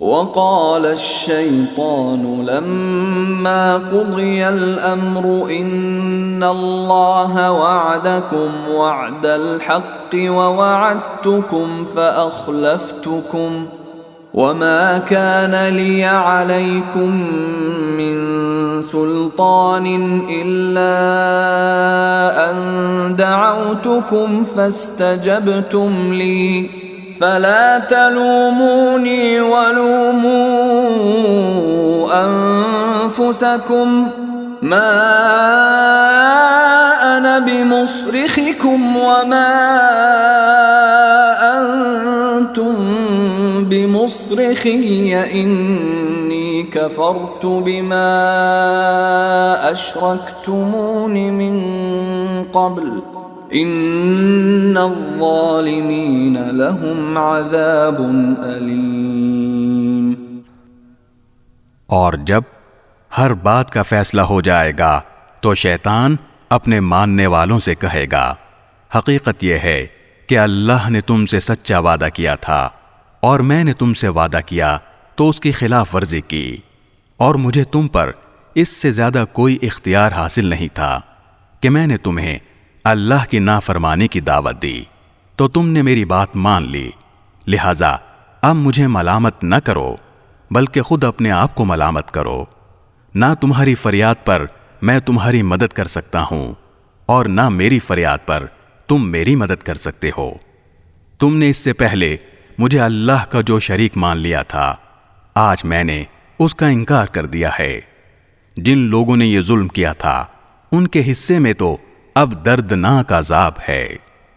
वक़ाल अश-शैतानु लम्मा क़ुदिया अल-अम्रु इन्नल्लाह वअदकुम वअदल हक़्क़ि व वअदतुकुम फ़अख़्लफ़्तुकुम वमा कान ली अलैकुम मिन सुल्तानिन इल्ला अन दअउतुकुम फ़स्तजबतुम ली फला तलूमूनी वलूमू अन्फुसकुम मा अना बिमुस्रिखिकुम वमा अंतुम बिमुस्रिखिय्या इन्नी कफ़रतु बिमा अशरक्तुमूनि मिन क़ब्ल इन्नज़्ज़ालिमीन लहुम अज़ाबुन अलीम। और जब हर बात का फैसला हो जाएगा तो शैतान अपने मानने वालों से कहेगा, हकीकत यह है कि अल्लाह ने तुमसे सच्चा वादा किया था और मैंने तुमसे वादा किया तो उसकी खिलाफ वर्जी की, और मुझे तुम पर इससे ज्यादा कोई इख्तियार हासिल नहीं था कि मैंने तुम्हें अल्लाह की नाफरमानी की दावत दी, तो तुमने मेरी बात मान ली। लिहाजा अब मुझे मलामत न करो, बल्कि खुद अपने आप को मलामत करो। ना तुम्हारी फरियाद पर मैं तुम्हारी मदद कर सकता हूं और ना मेरी फरियाद पर तुम मेरी मदद कर सकते हो। तुमने इससे पहले मुझे अल्लाह का जो शरीक मान लिया था, आज मैंने उसका इनकार कर दिया है। जिन लोगों ने ये जुल्म किया था उनके हिस्से में तो अब दर्दनाक अज़ाब है।